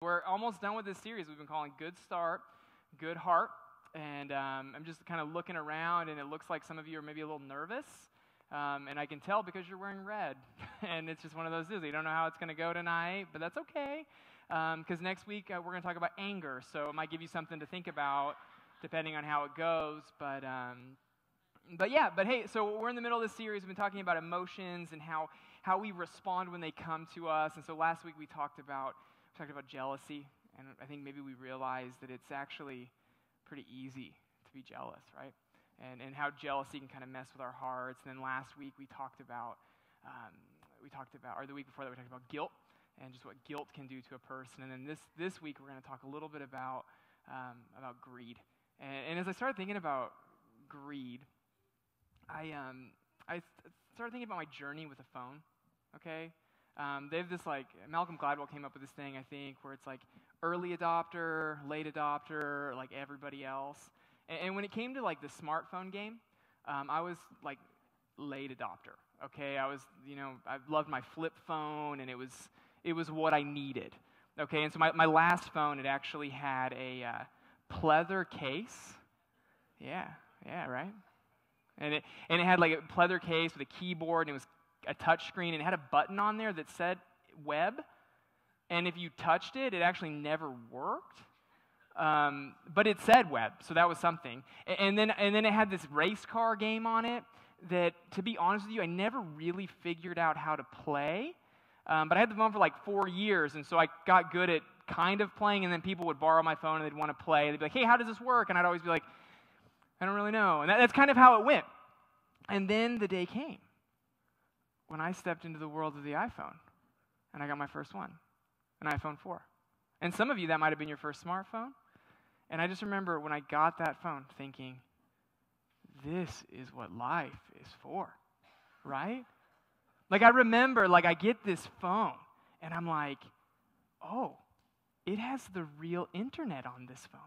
We're almost done with this series we've been calling Good Start, Good Heart, and I'm just kind of looking around, and it looks like some of you are maybe a little nervous, and I can tell because you're wearing red, and it's just one of those deals. You don't know how it's going to go tonight, but that's okay, because next week we're going to talk about anger, so it might give you something to think about depending on how it goes, but hey, so we're in the middle of this series. We've been talking about emotions and how we respond when they come to us, and so last week we talked about jealousy, and I think maybe we realized that it's actually pretty easy to be jealous, right? And how jealousy can kind of mess with our hearts. And then last week we talked about, or the week before that we talked about guilt and just what guilt can do to a person. And then this week we're going to talk a little bit about greed. And as I started thinking about greed, I started thinking about my journey with a phone. Okay. They have this, Malcolm Gladwell came up with this thing, I think, where it's like early adopter, late adopter, like everybody else. And when it came to the smartphone game, I was late adopter. Okay, I loved my flip phone, and it was what I needed. Okay, and so my last phone, it actually had a pleather case. Yeah, right. And it had a pleather case with a keyboard, and it was a touch screen, and it had a button on there that said web, and if you touched it, it actually never worked, but it said web, so that was something. And then it had this race car game on it that, to be honest with you, I never really figured out how to play, but I had the phone for 4 years, and so I got good at kind of playing, and then people would borrow my phone, and they'd want to play, and they'd be like, hey, how does this work? And I'd always be like, I don't really know, and that's kind of how it went. And then the day came when I stepped into the world of the iPhone, and I got my first one, an iPhone 4. And some of you, that might have been your first smartphone. And I just remember when I got that phone thinking, this is what life is for, right? I remember, I get this phone, and I'm like, oh, it has the real internet on this phone.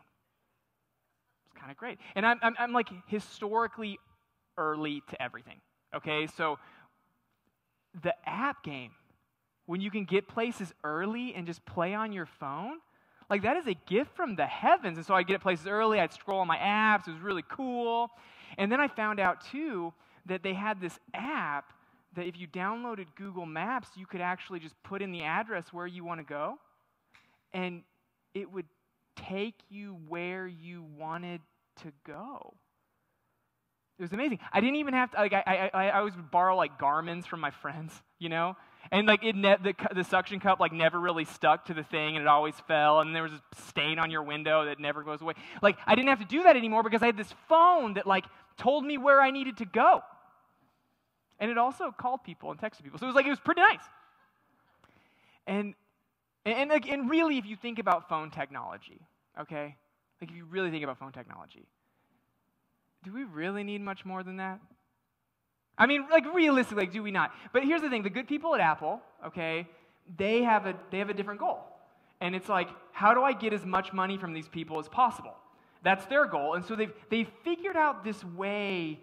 It's kind of great. And I'm historically early to everything, okay? So the app game, when you can get places early and just play on your phone, that is a gift from the heavens. And so I'd get places early, I'd scroll on my apps, it was really cool. And then I found out, too, that they had this app that if you downloaded Google Maps, you could actually just put in the address where you want to go, and it would take you where you wanted to go. It was amazing. I didn't even have to, I always would borrow, Garmin's from my friends, And, the suction cup, never really stuck to the thing, and it always fell, and there was a stain on your window that never goes away. I didn't have to do that anymore because I had this phone that, told me where I needed to go. And it also called people and texted people. So it was pretty nice. And really, if you think about phone technology, okay? If you really think about phone technology, do we really need much more than that? I mean, realistically, do we not? But here's the thing: the good people at Apple, okay, they have a different goal, and it's how do I get as much money from these people as possible? That's their goal, and so they've figured out this way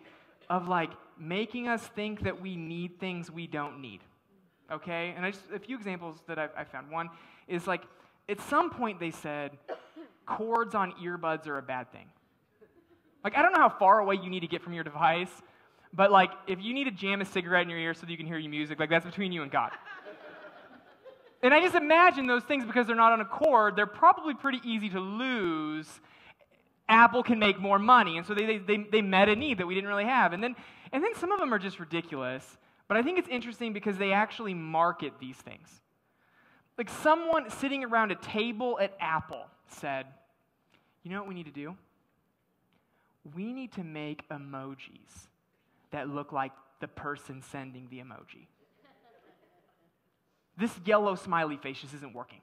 of making us think that we need things we don't need, okay? And a few examples that I found. One is at some point they said cords on earbuds are a bad thing. I don't know how far away you need to get from your device, but if you need to jam a cigarette in your ear so that you can hear your music, that's between you and God. And I just imagine those things, because they're not on a cord, they're probably pretty easy to lose. Apple can make more money, and so they met a need that we didn't really have. And then some of them are just ridiculous, but I think it's interesting because they actually market these things. Someone sitting around a table at Apple said, you know what we need to do? We need to make emojis that look like the person sending the emoji. This yellow smiley face just isn't working.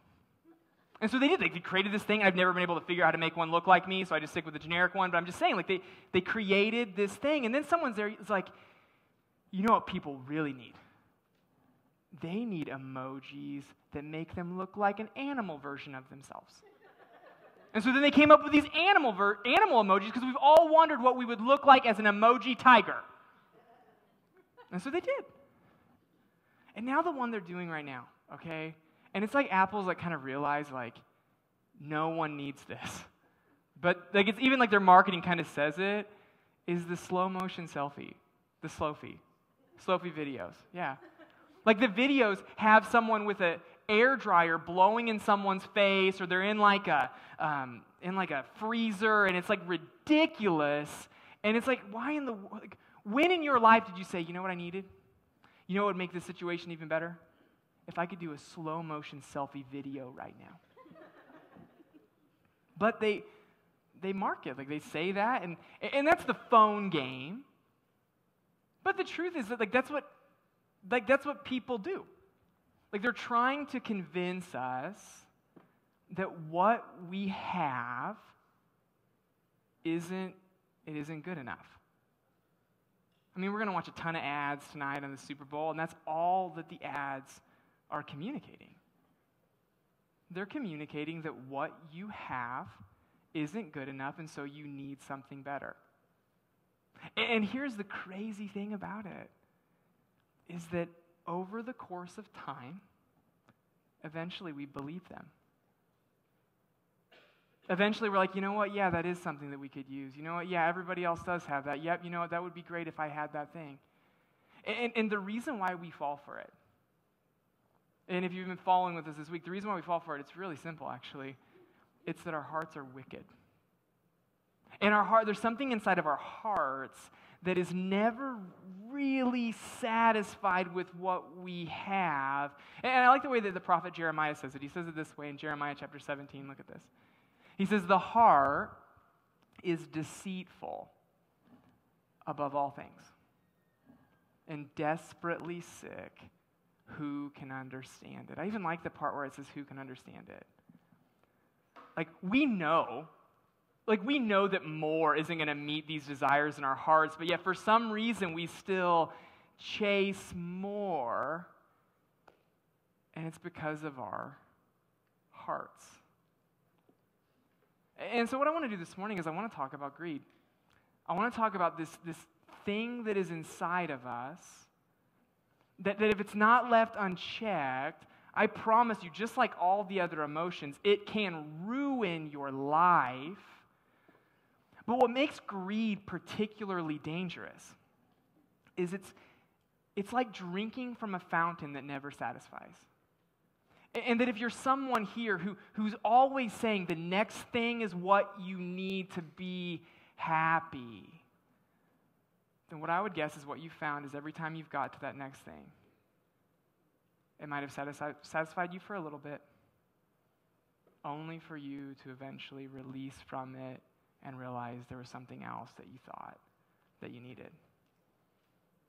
And so they did. They created this thing. I've never been able to figure out how to make one look like me, so I just stick with the generic one. But I'm just saying, they created this thing, and then someone's there, it's you know what people really need? They need emojis that make them look like an animal version of themselves. And so then they came up with these animal emojis because we've all wondered what we would look like as an emoji tiger. And so they did. And now the one they're doing right now, okay? And it's Apple's kind of realized no one needs this. But like it's even like their marketing kind of says it, is the slow motion selfie, the Slowfie videos, yeah. Like the videos have someone with an air dryer blowing in someone's face, or they're in like a freezer, and it's like ridiculous. And it's like, why in the like, when in your life did you say, you know what I needed? You know what would make this situation even better? If I could do a slow motion selfie video right now. But they market, like they say that, and that's the phone game. But the truth is that that's what people do. Like they're trying to convince us that what we have isn't good enough. I mean, we're going to watch a ton of ads tonight on the Super Bowl, and that's all that the ads are communicating. They're communicating that what you have isn't good enough, and so you need something better. And here's the crazy thing about it, is that over the course of time, eventually we believe them. Eventually we're like, you know what, yeah, that is something that we could use. You know what, yeah, everybody else does have that. Yep, you know what, that would be great if I had that thing. And the reason why we fall for it, and if you've been following with us this week, the reason why we fall for it, it's really simple, actually. It's that our hearts are wicked. In our heart, there's something inside of our hearts that is never really satisfied with what we have. And I like the way that the prophet Jeremiah says it. He says it this way in Jeremiah chapter 17. Look at this. He says, the heart is deceitful above all things and desperately sick. Who can understand it? I even like the part where it says, who can understand it? Like, we know that more isn't going to meet these desires in our hearts, but yet for some reason we still chase more, and it's because of our hearts. And so what I want to do this morning is I want to talk about greed. I want to talk about this thing that is inside of us, that if it's not left unchecked, I promise you, just like all the other emotions, it can ruin your life. But what makes greed particularly dangerous is it's like drinking from a fountain that never satisfies. And that if you're someone here who's always saying the next thing is what you need to be happy, then what I would guess is what you found is every time you've got to that next thing, it might have satisfied you for a little bit, only for you to eventually release from it and realize there was something else that you thought that you needed.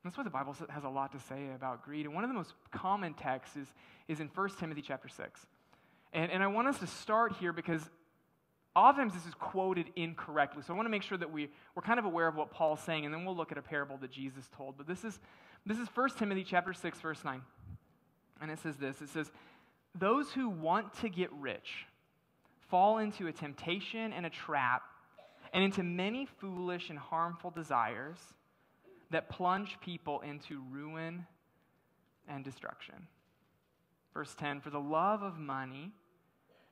That's why the Bible has a lot to say about greed. And one of the most common texts is in 1 Timothy chapter 6. And I want us to start here because oftentimes this is quoted incorrectly. So I want to make sure that we're kind of aware of what Paul's saying, and then we'll look at a parable that Jesus told. But this is 1 Timothy chapter 6, verse 9. And it says this. It says, those who want to get rich fall into a temptation and a trap, and into many foolish and harmful desires that plunge people into ruin and destruction. Verse 10, for the love of money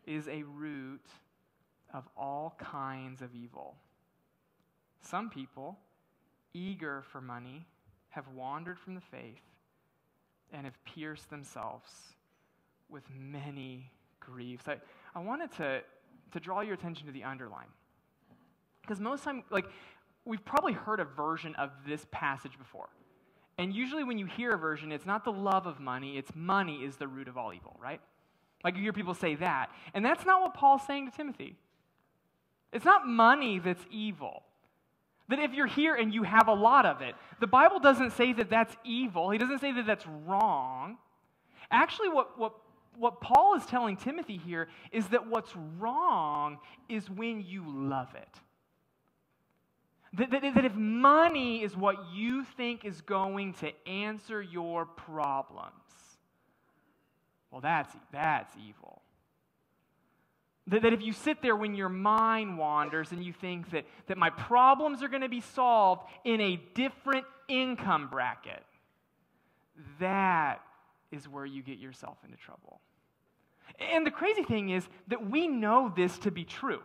is a root of all kinds of evil. Some people, eager for money, have wandered from the faith and have pierced themselves with many griefs. I wanted to draw your attention to the underline. Because most time, we've probably heard a version of this passage before. And usually when you hear a version, it's not the love of money, it's money is the root of all evil, right? Like you hear people say that. And that's not what Paul's saying to Timothy. It's not money that's evil. That if you're here and you have a lot of it, the Bible doesn't say that that's evil. He doesn't say that that's wrong. Actually, what Paul is telling Timothy here is that what's wrong is when you love it. That if money is what you think is going to answer your problems, well, that's evil. That if you sit there when your mind wanders and you think that my problems are going to be solved in a different income bracket, that is where you get yourself into trouble. And the crazy thing is that we know this to be true.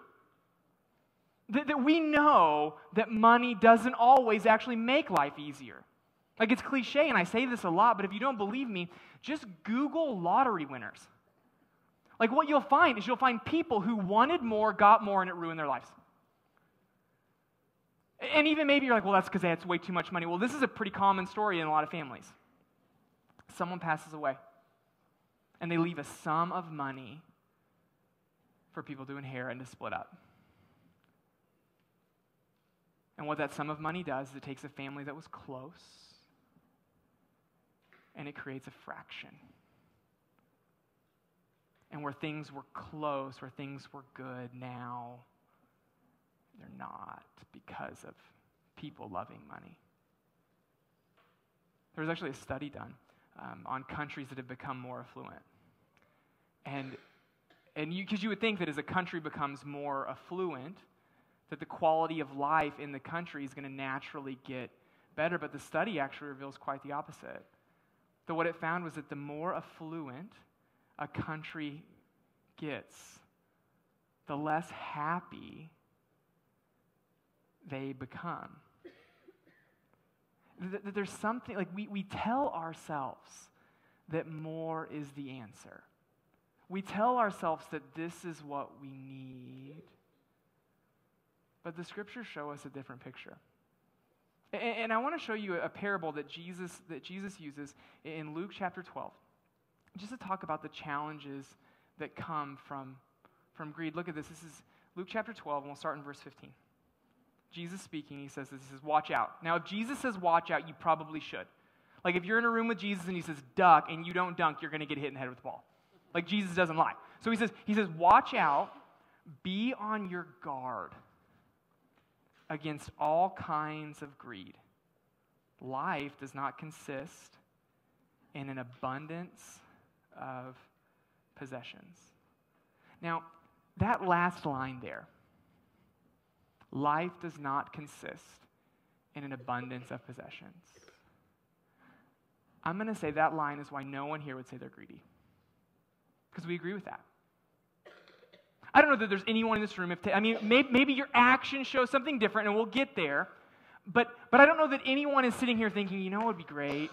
That we know that money doesn't always actually make life easier. Like, it's cliche, and I say this a lot, but if you don't believe me, just Google lottery winners. Like, what you'll find is you'll find people who wanted more, got more, and it ruined their lives. And even maybe you're like, well, that's because they had way too much money. Well, this is a pretty common story in a lot of families. Someone passes away, and they leave a sum of money for people to inherit and to split up. And what that sum of money does is it takes a family that was close, and it creates a fraction. And where things were close, where things were good, now they're not because of people loving money. There was actually a study done on countries that have become more affluent. And because you would think that as a country becomes more affluent, that the quality of life in the country is going to naturally get better, but the study actually reveals quite the opposite. That what it found was that the more affluent a country gets, the less happy they become. That there's something, like we tell ourselves that more is the answer. We tell ourselves that this is what we need. But the scriptures show us a different picture. And I want to show you a parable that Jesus uses in Luke chapter 12, just to talk about the challenges that come from greed. Look at this. This is Luke chapter 12, and we'll start in verse 15. Jesus speaking, he says this, he says, watch out. Now, if Jesus says watch out, you probably should. Like, if you're in a room with Jesus and he says duck, and you don't dunk, you're going to get hit in the head with a ball. Like, Jesus doesn't lie. So he says, watch out, be on your guard against all kinds of greed. Life does not consist in an abundance of possessions. Now, that last line there, life does not consist in an abundance of possessions. I'm going to say that line is why no one here would say they're greedy. Because we agree with that. I don't know that there's anyone in this room, maybe your actions show something different, and we'll get there, but I don't know that anyone is sitting here thinking, you know what would be great?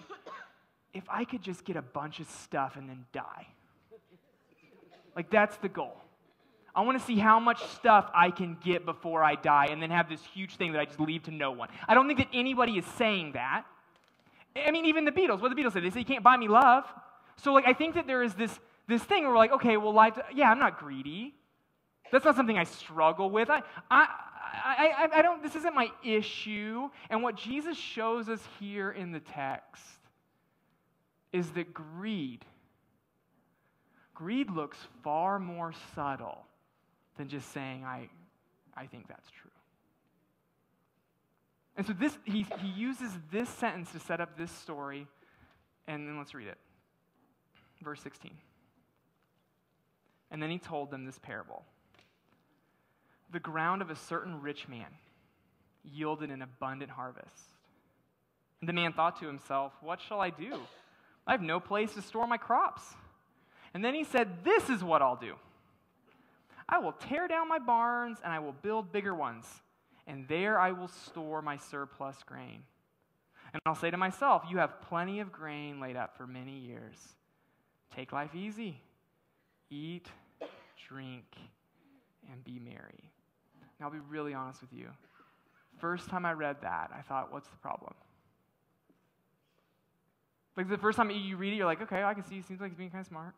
If I could just get a bunch of stuff and then die. Like, that's the goal. I want to see how much stuff I can get before I die and then have this huge thing that I just leave to no one. I don't think that anybody is saying that. I mean, even the Beatles, what do the Beatles say? They say, you can't buy me love. So, like, I think that there is this thing where we're like, okay, well, life, yeah, I'm not greedy. That's not something I struggle with. I don't, this isn't my issue. And what Jesus shows us here in the text is that greed looks far more subtle than just saying, I think that's true. And so he uses this sentence to set up this story, and then let's read it. Verse 16. And then he told them this parable. The ground of a certain rich man yielded an abundant harvest. And the man thought to himself, what shall I do? I have no place to store my crops. And then he said, this is what I'll do. I will tear down my barns and I will build bigger ones. And there I will store my surplus grain. And I'll say to myself, you have plenty of grain laid up for many years. Take life easy. Eat, drink, and be merry. Now, I'll be really honest with you. First time I read that, I thought, what's the problem? Like, the first time you read it, you're like, okay, I can see, he seems like he's being kind of smart.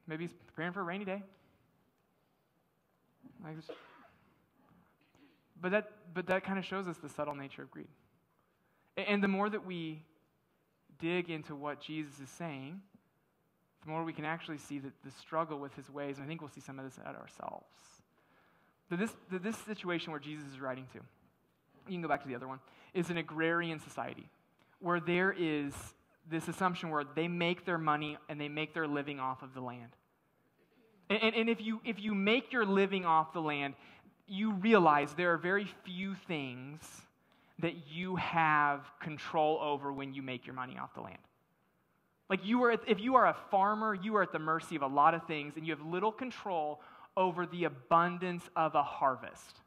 Maybe he's preparing for a rainy day. But that kind of shows us the subtle nature of greed. And the more that we dig into what Jesus is saying, the more we can actually see that the struggle with his ways, and I think we'll see some of this at ourselves. This situation where Jesus is writing to, you can go back to the other one, is an agrarian society where there is this assumption where they make their money and they make their living off of the land. And if you make your living off the land, you realize there are very few things that you have control over when you make your money off the land. Like if you are a farmer, you are at the mercy of a lot of things, and you have little control over the abundance of a harvest.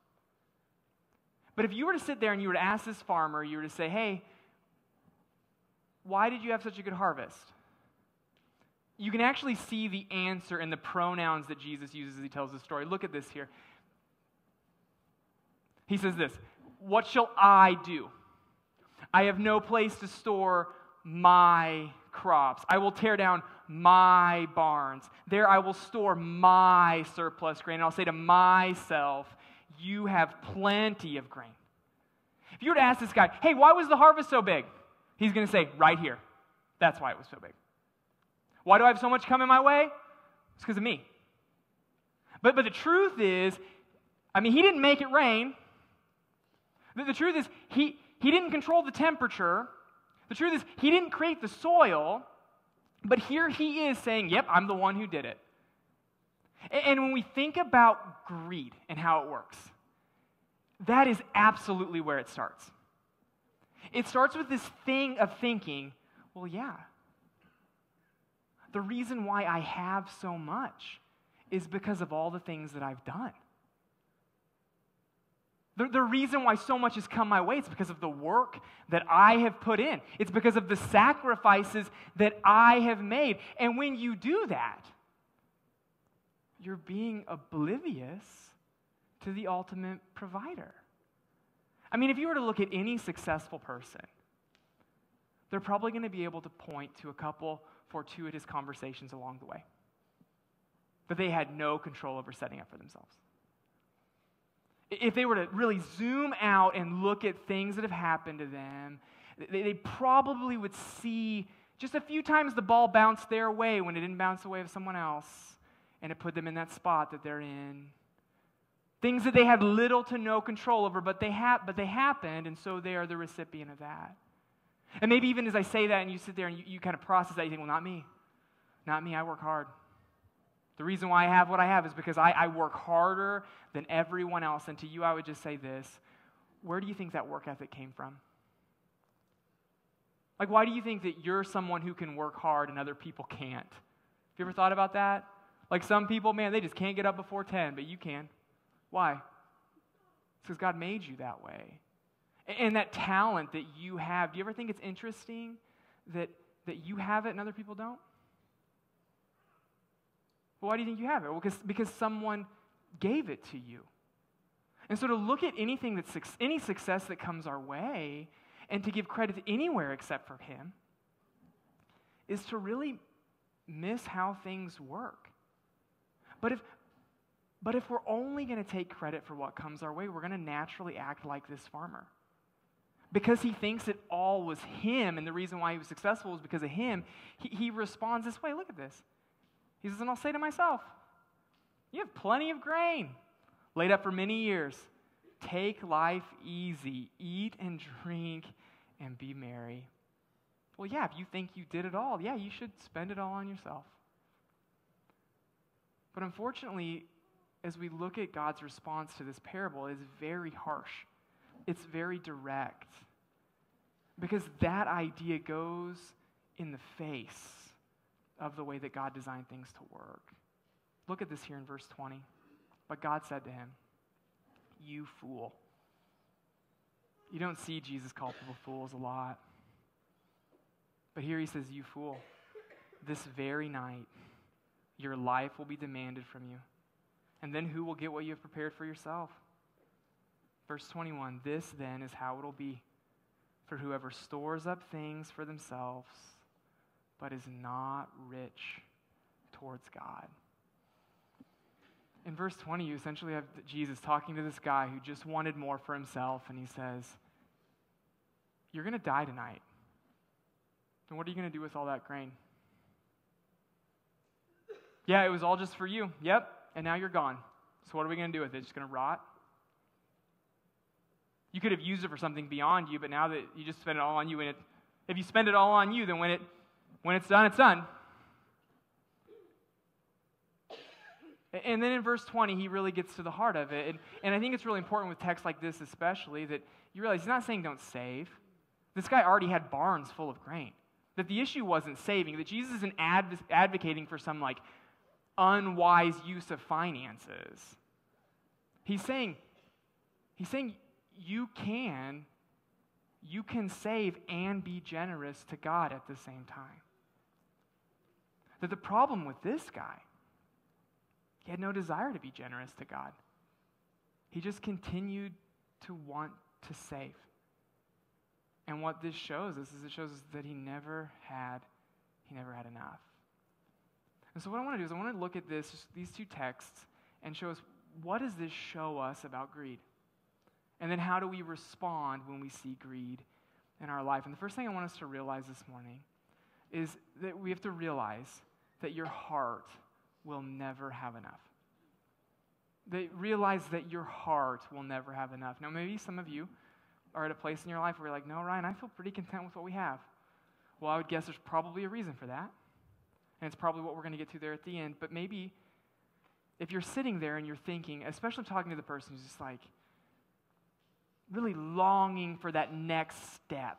But if you were to sit there and you were to ask this farmer, you were to say, hey, why did you have such a good harvest? You can actually see the answer in the pronouns that Jesus uses as he tells the story. Look at this here. He says this, what shall I do? I have no place to store my crops. I will tear down my barns. There I will store my surplus grain. And I'll say to myself, you have plenty of grain. If you were to ask this guy, hey, why was the harvest so big? He's going to say, right here. That's why it was so big. Why do I have so much coming my way? It's because of me. But the truth is, he didn't make it rain. The truth is, he didn't control the temperature. The truth is, he didn't create the soil. But here he is saying, yep, I'm the one who did it. And when we think about greed and how it works, that is absolutely where it starts. It starts with this thing of thinking, well, yeah, the reason why I have so much is because of all the things that I've done. The reason why so much has come my way is because of the work that I have put in. It's because of the sacrifices that I have made. And when you do that, you're being oblivious to the ultimate provider. If you were to look at any successful person, they're probably going to be able to point to a couple fortuitous conversations along the way that they had no control over setting up for themselves. If they were to really zoom out and look at things that have happened to them, they probably would see just a few times the ball bounced their way when it didn't bounce the way of someone else, and it put them in that spot that they're in. Things that they had little to no control over, but they happened, and so they are the recipient of that. And maybe even as I say that and you sit there and you kind of process that, you think, well, not me. Not me, I work hard. The reason why I have what I have is because I work harder than everyone else. And to you, I would just say this. Where do you think that work ethic came from? Like, why do you think that you're someone who can work hard and other people can't? Have you ever thought about that? Like some people, man, they just can't get up before 10, but you can. Why? It's because God made you that way. And that talent that you have, do you ever think it's interesting that you have it and other people don't? Well, why do you think you have it? Well, because someone gave it to you. And so to look at anything any success that comes our way and to give credit anywhere except for Him is to really miss how things work. But if we're only going to take credit for what comes our way, we're going to naturally act like this farmer. Because he thinks it all was him, and the reason why he was successful was because of him, he responds this way. Look at this. He says, and I'll say to myself, you have plenty of grain laid up for many years. Take life easy. Eat and drink and be merry. Well, yeah, if you think you did it all, yeah, you should spend it all on yourself. But unfortunately, as we look at God's response to this parable, it is very harsh. It's very direct. Because that idea goes in the face of the way that God designed things to work. Look at this here in verse 20. But God said to him, you fool. You don't see Jesus call people fools a lot. But here he says, you fool. This very night, your life will be demanded from you. And then who will get what you have prepared for yourself? Verse 21, this then is how it will be for whoever stores up things for themselves, but is not rich towards God. In verse 20, you essentially have Jesus talking to this guy who just wanted more for himself, and he says, you're going to die tonight. And what are you going to do with all that grain? Yeah, it was all just for you. Yep, and now you're gone. So what are we going to do with it? It's just going to rot? You could have used it for something beyond you, but now that you just spent it all on you, if you spend it all on you, then when it's done, it's done. And then in verse 20, he really gets to the heart of it. And I think it's really important with texts like this especially that you realize he's not saying don't save. This guy already had barns full of grain. That the issue wasn't saving, that Jesus isn't advocating for some like unwise use of finances. He's saying you can save and be generous to God at the same time. That the problem with this guy, he had no desire to be generous to God. He just continued to want to save. And what this shows us is it shows us that he never had enough. And so what I want to do is I want to look at these two texts and show us, what does this show us about greed? And then how do we respond when we see greed in our life? And the first thing I want us to realize this morning is that we have to realize that your heart will never have enough. Realize that your heart will never have enough. Now, maybe some of you are at a place in your life where you're like, no, Ryan, I feel pretty content with what we have. Well, I would guess there's probably a reason for that. And it's probably what we're going to get to there at the end. But maybe if you're sitting there and you're thinking, especially talking to the person who's just like really longing for that next step,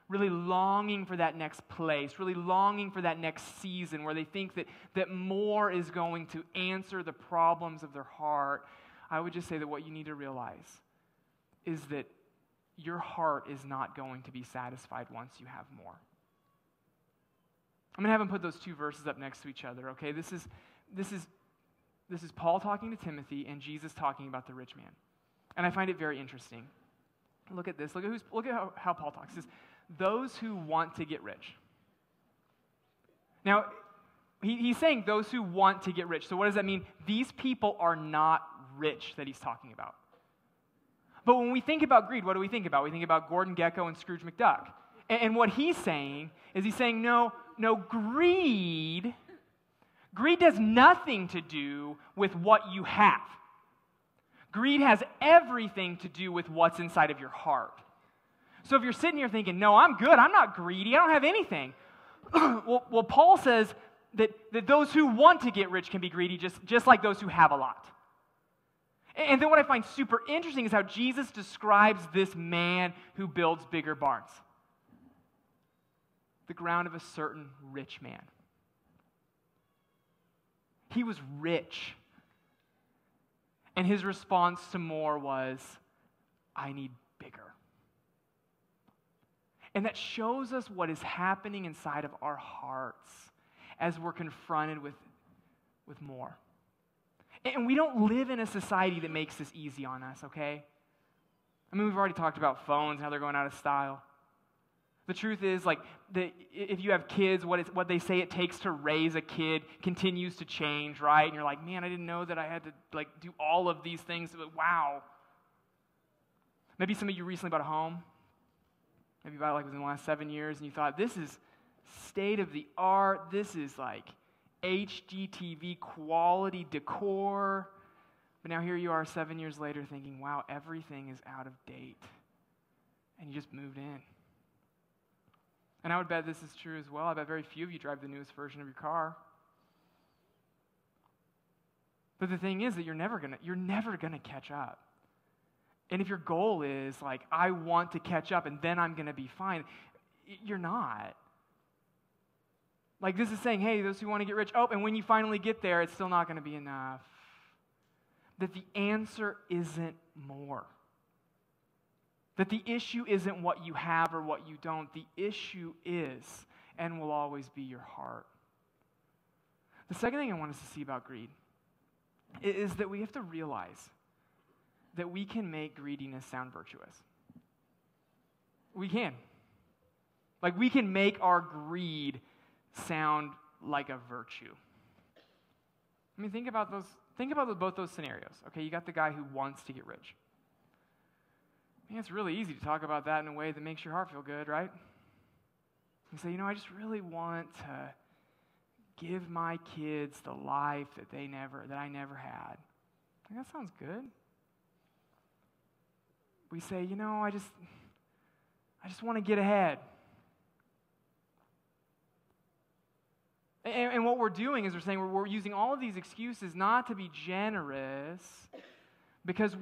really longing for that next place, really longing for that next season where they think that more is going to answer the problems of their heart, I would just say that what you need to realize is that your heart is not going to be satisfied once you have more. I'm going to have them put those two verses up next to each other, okay? This is Paul talking to Timothy and Jesus talking about the rich man. And I find it very interesting. Look at this. Look at how Paul talks. He says, those who want to get rich. Now, he's saying those who want to get rich. So what does that mean? These people are not rich that he's talking about. But when we think about greed, what do we think about? We think about Gordon Gekko and Scrooge McDuck. And what he's saying is no, greed has nothing to do with what you have. Greed has everything to do with what's inside of your heart. So if you're sitting here thinking, no, I'm good, I'm not greedy, I don't have anything. well, Paul says that those who want to get rich can be greedy just like those who have a lot. And then what I find super interesting is how Jesus describes this man who builds bigger barns. The ground of a certain rich man. He was rich. And his response to more was, I need bigger. And that shows us what is happening inside of our hearts as we're confronted with more. And we don't live in a society that makes this easy on us, okay? I mean, we've already talked about phones and how they're going out of style. The truth is, if you have kids, what they say it takes to raise a kid continues to change, right? And you're like, man, I didn't know that I had to do all of these things. But wow. Maybe some of you recently bought a home. Maybe you bought it within the last 7 years, and you thought, this is state of the art. This is HGTV quality decor. But now here you are 7 years later thinking, wow, everything is out of date. And you just moved in. And I would bet this is true as well. I bet very few of you drive the newest version of your car. But the thing is that you're never gonna catch up. And if your goal is I want to catch up and then I'm gonna be fine, you're not. This is saying, hey, those who want to get rich, and when you finally get there, it's still not gonna be enough. That the answer isn't more. That the issue isn't what you have or what you don't. The issue is and will always be your heart. The second thing I want us to see about greed is that we have to realize that we can make greediness sound virtuous. We can. We can make our greed sound like a virtue. I mean, think about both those scenarios. Okay, you got the guy who wants to get rich. I mean, it's really easy to talk about that in a way that makes your heart feel good, right? You say, I just really want to give my kids the life that I never had. That sounds good. We say, I just want to get ahead. And what we're doing is we're saying we're using all of these excuses not to be generous because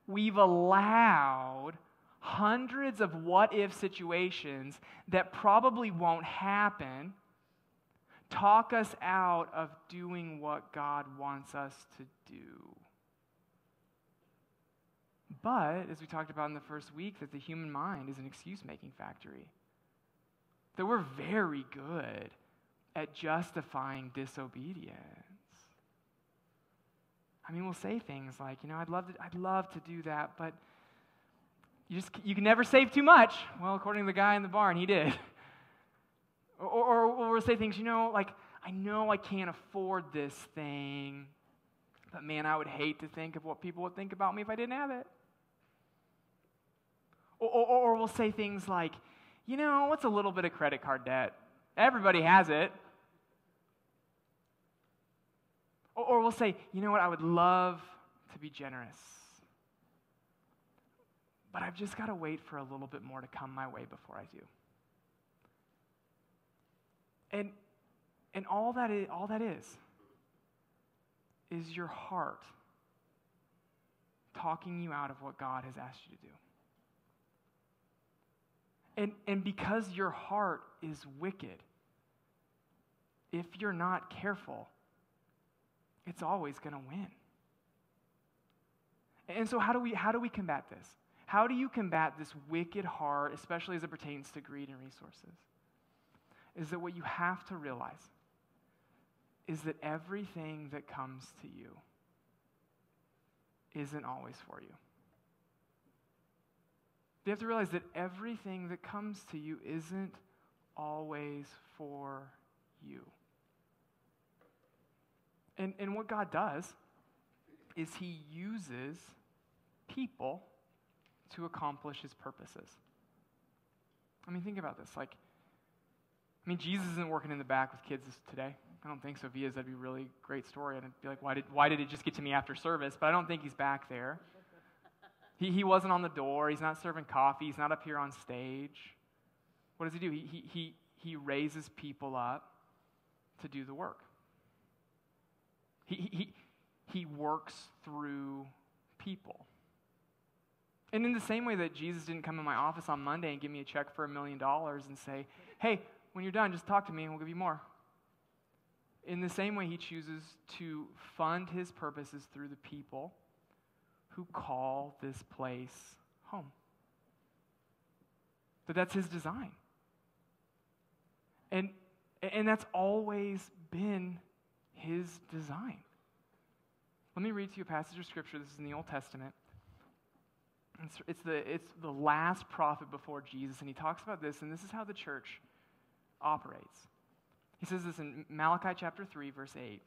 we've allowed hundreds of what-if situations that probably won't happen, talk us out of doing what God wants us to do. But, as we talked about in the first week, that the human mind is an excuse-making factory. That we're very good at justifying disobedience. I mean, we'll say things like, I'd love to do that, but you can never save too much. Well, according to the guy in the barn, he did. Or we'll say things, I know I can't afford this thing, but man, I would hate to think of what people would think about me if I didn't have it. Or we'll say things like, what's a little bit of credit card debt? Everybody has it. Or we'll say, I would love to be generous, but I've just got to wait for a little bit more to come my way before I do. And all that is your heart talking you out of what God has asked you to do. And because your heart is wicked, if you're not careful, it's always going to win. And so how do we combat this? How do you combat this wicked heart, especially as it pertains to greed and resources? Is that what you have to realize is that everything that comes to you isn't always for you. You have to realize that everything that comes to you isn't always for you. And what God does is he uses people to accomplish his purposes. I mean, think about this. Jesus isn't working in the back with kids today. I don't think so. If he is, that'd be a really great story. And I'd be like, why did it just get to me after service? But I don't think he's back there. He wasn't on the door. He's not serving coffee. He's not up here on stage. What does he do? He raises people up to do the work. He works through people. And in the same way that Jesus didn't come in my office on Monday and give me a check for $1 million and say, hey, when you're done, just talk to me and we'll give you more. In the same way, he chooses to fund his purposes through the people who call this place home. But that's his design. And that's always been his design. Let me read to you a passage of Scripture. This is in the Old Testament. It's the last prophet before Jesus, and he talks about this, and this is how the church operates. He says this in Malachi chapter 3, verse 8.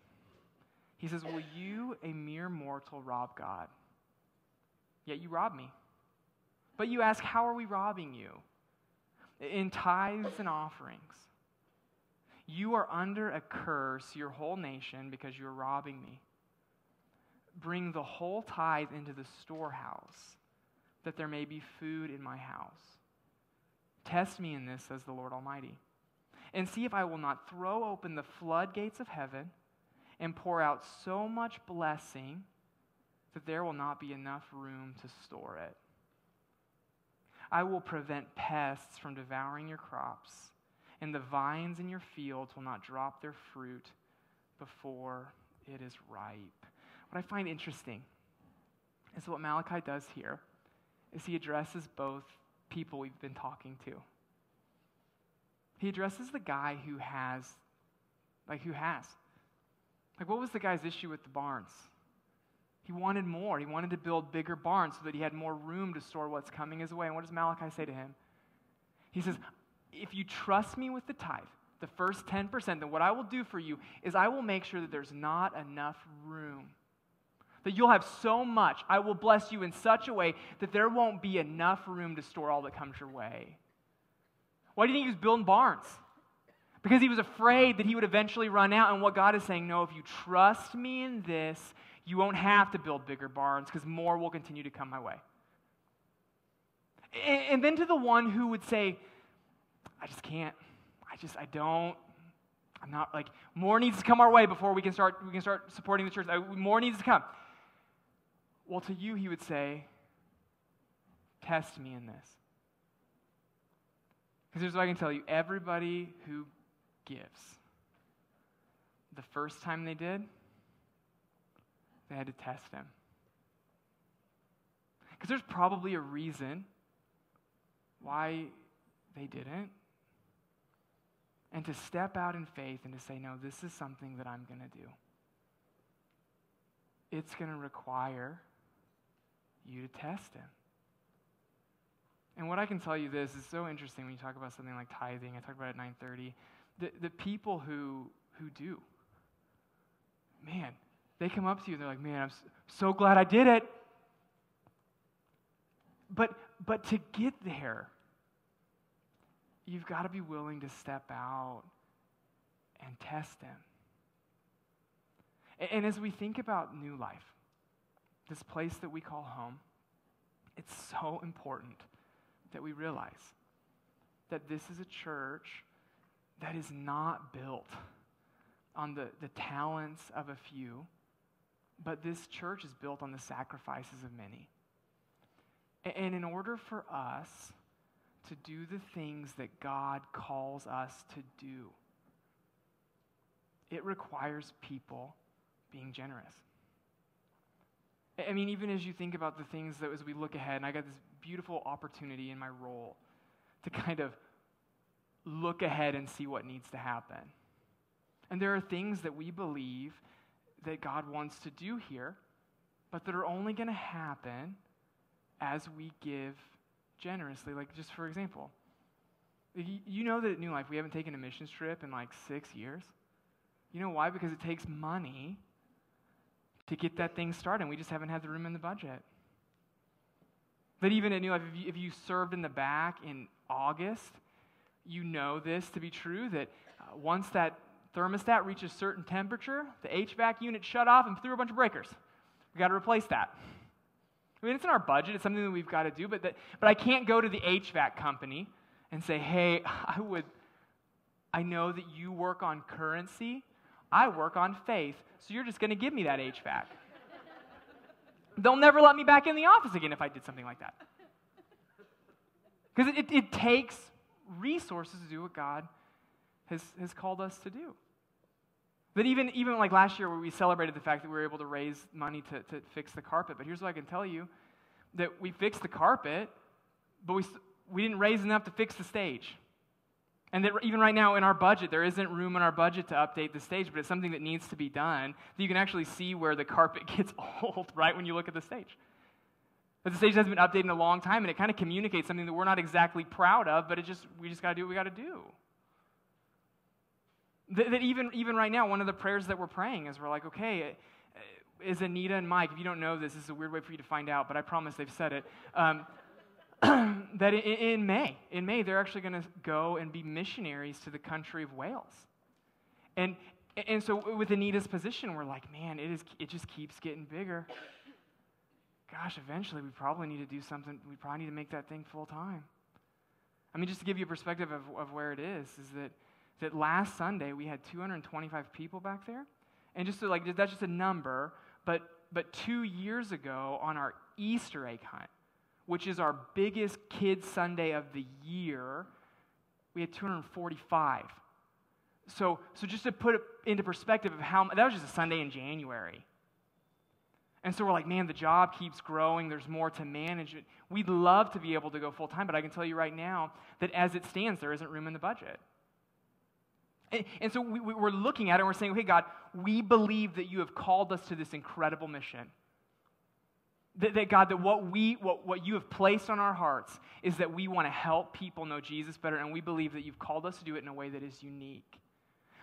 He says, will you, a mere mortal, rob God? Yet you rob me. But you ask, how are we robbing you? In tithes and offerings. You are under a curse, your whole nation, because you are robbing me. Bring the whole tithe into the storehouse, that there may be food in my house. Test me in this, says the Lord Almighty, and see if I will not throw open the floodgates of heaven and pour out so much blessing that there will not be enough room to store it. I will prevent pests from devouring your crops, and the vines in your fields will not drop their fruit before it is ripe. What I find interesting is what Malachi does here is he addresses both people we've been talking to. He addresses the guy who has. What was the guy's issue with the barns? He wanted more. He wanted to build bigger barns so that he had more room to store what's coming his way. And what does Malachi say to him? He says, if you trust me with the tithe, the first 10%, then what I will do for you is I will make sure that there's not enough room. That you'll have so much. I will bless you in such a way that there won't be enough room to store all that comes your way. Why do you think he was building barns? Because he was afraid that he would eventually run out. And what God is saying, no, if you trust me in this, you won't have to build bigger barns because more will continue to come my way. And then to the one who would say, I just can't. I'm not more needs to come our way before we can start supporting the church. More needs to come. Well, to you, he would say, test me in this. Because here's what I can tell you. Everybody who gives, the first time they did, they had to test him. Because there's probably a reason why they didn't. And to step out in faith and to say, no, this is something that I'm going to do. It's going to require you to test him. And what I can tell you this is so interesting when you talk about something like tithing. I talked about it at 9:30. The people who do, man, they come up to you and they're like, man, I'm so glad I did it. But to get there, you've got to be willing to step out and test him. And as we think about New Life, this place that we call home, it's so important that we realize that this is a church that is not built on the talents of a few, but this church is built on the sacrifices of many. And in order for us to do the things that God calls us to do, it requires people being generous. I mean, even as you think about the things that as we look ahead, and I got this beautiful opportunity in my role to kind of look ahead and see what needs to happen. And there are things that we believe that God wants to do here, but that are only going to happen as we give generously. Like, just for example, you know that at New Life we haven't taken a missions trip in like 6 years. You know why? Because it takes money to get that thing started, and we just haven't had the room in the budget. But even at New Life, if you served in the back in August, you know this to be true, that once that thermostat reaches a certain temperature, the HVAC unit shut off and threw a bunch of breakers. We got to replace that. I mean, it's in our budget. It's something that we've got to do, but I can't go to the HVAC company and say, hey, I know that you work on currency. I work on faith, so you're just going to give me that HVAC. They'll never let me back in the office again if I did something like that. Because it takes resources to do what God has called us to do. But even like last year where we celebrated the fact that we were able to raise money to fix the carpet, but here's what I can tell you, that we fixed the carpet, but we didn't raise enough to fix the stage. And that even right now in our budget, there isn't room in our budget to update the stage, but it's something that needs to be done. That you can actually see where the carpet gets old, right, when you look at the stage. But the stage hasn't been updated in a long time, and it kind of communicates something that we're not exactly proud of, but we just got to do what we got to do. That even right now, one of the prayers that we're praying is we're like, okay, is Anita and Mike, if you don't know this is a weird way for you to find out, but I promise they've said it, that in May, they're actually going to go and be missionaries to the country of Wales. And so with Anita's position, we're like, man, it just keeps getting bigger. Gosh, eventually we probably need to do something. We probably need to make that thing full time. I mean, just to give you a perspective of where it is that last Sunday we had 225 people back there. And just so that's just a number, but 2 years ago on our Easter egg hunt, which is our biggest kids Sunday of the year, we had 245. So just to put it into perspective of that was just a Sunday in January. And so we're like, man, the job keeps growing. There's more to manage. We'd love to be able to go full time, but I can tell you right now that as it stands, there isn't room in the budget. And so we're looking at it and we're saying, okay, God, we believe that you have called us to this incredible mission. That God, that what you have placed on our hearts is that we want to help people know Jesus better, and we believe that you've called us to do it in a way that is unique.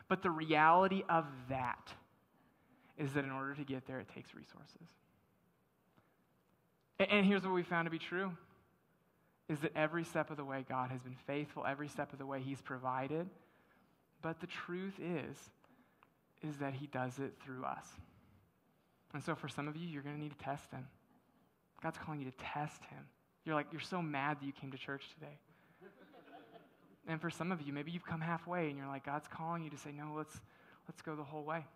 But the reality of that is that in order to get there, it takes resources. And here's what we found to be true, is that every step of the way God has been faithful, every step of the way he's provided, but the truth is that he does it through us. And so for some of you, you're going to need to test him. God's calling you to test him. You're so mad that you came to church today. And for some of you, maybe you've come halfway and you're like, God's calling you to say, no, let's go the whole way.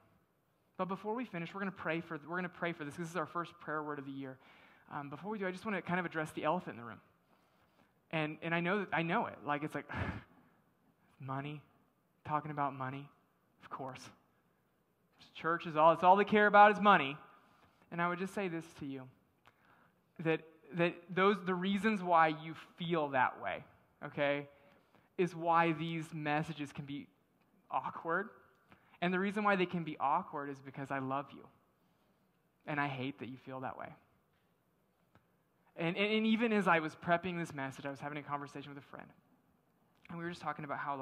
But before we finish, we're going to pray for this. This is our first prayer word of the year. Before we do, I just want to kind of address the elephant in the room. And I know it. Like, it's like, money, talking about money, of course. Church is all they care about is money. And I would just say this to you, that the reasons why you feel that way, okay, is why these messages can be awkward. And the reason why they can be awkward is because I love you. And I hate that you feel that way. And even as I was prepping this message, I was having a conversation with a friend. And we were just talking about how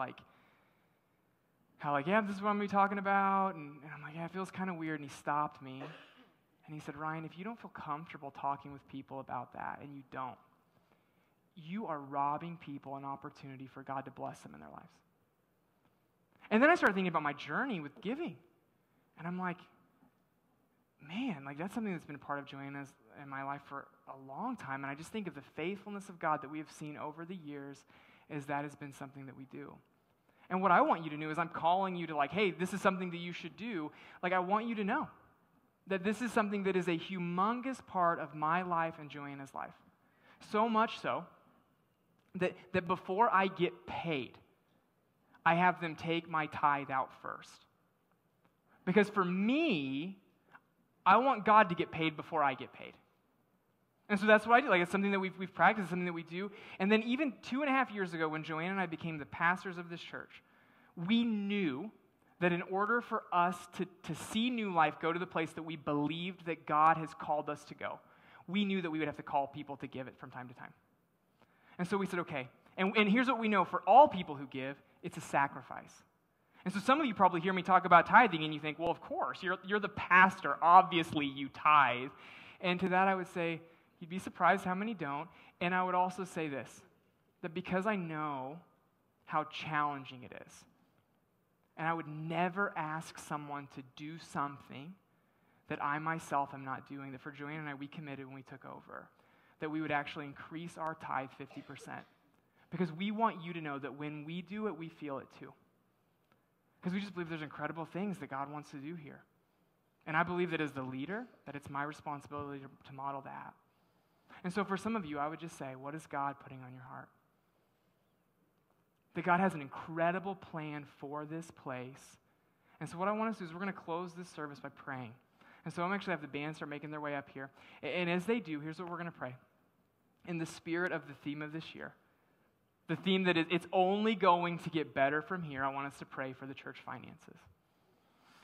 yeah, this is what I'm going to be talking about. And I'm like, yeah, it feels kind of weird. And he stopped me. And he said, Ryan, if you don't feel comfortable talking with people about that, and you are robbing people an opportunity for God to bless them in their lives. And then I started thinking about my journey with giving. And I'm like, man, like that's something that's been a part of Joanna's in my life for a long time. And I just think of the faithfulness of God that we have seen over the years as that has been something that we do. And what I want you to know is I'm calling you to like, hey, this is something that you should do. Like I want you to know that this is something that is a humongous part of my life and Joanna's life. So much so that before I get paid, I have them take my tithe out first. Because for me, I want God to get paid before I get paid. And so that's what I do. Like it's something that we've practiced, something that we do. And then even 2.5 years ago when Joanna and I became the pastors of this church, we knew that in order for us to see New Life go to the place that we believed that God has called us to go, we knew that we would have to call people to give it from time to time. And so we said, okay. And here's what we know. For all people who give, it's a sacrifice. And so some of you probably hear me talk about tithing and you think, well, of course, you're the pastor. Obviously, you tithe. And to that I would say, you'd be surprised how many don't. And I would also say this, that because I know how challenging it is, and I would never ask someone to do something that I myself am not doing, that for Joanna and I, we committed when we took over, that we would actually increase our tithe 50%. Because we want you to know that when we do it, we feel it too. Because we just believe there's incredible things that God wants to do here. And I believe that as the leader, that it's my responsibility to model that. And so for some of you, I would just say, what is God putting on your heart? That God has an incredible plan for this place. And so what I want us to do is we're going to close this service by praying. And so I'm actually have the band start making their way up here. And as they do, here's what we're going to pray. In the spirit of the theme of this year, the theme that it's only going to get better from here, I want us to pray for the church finances.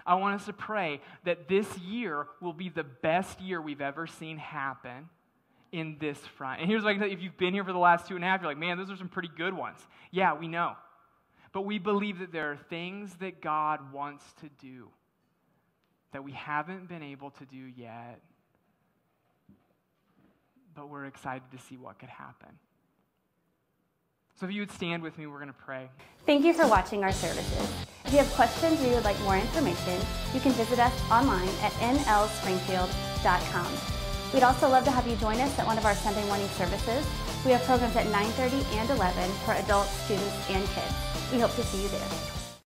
I want us to pray that this year will be the best year we've ever seen happen in this front. And here's what I can tell you, if you've been here for the last 2.5, you're like, man, those are some pretty good ones. Yeah, we know. But we believe that there are things that God wants to do that we haven't been able to do yet, but we're excited to see what could happen. So if you would stand with me, we're going to pray. Thank you for watching our services. If you have questions or you would like more information, you can visit us online at nlspringfield.com. We'd also love to have you join us at one of our Sunday morning services. We have programs at 9:30 and 11 for adults, students, and kids. We hope to see you there.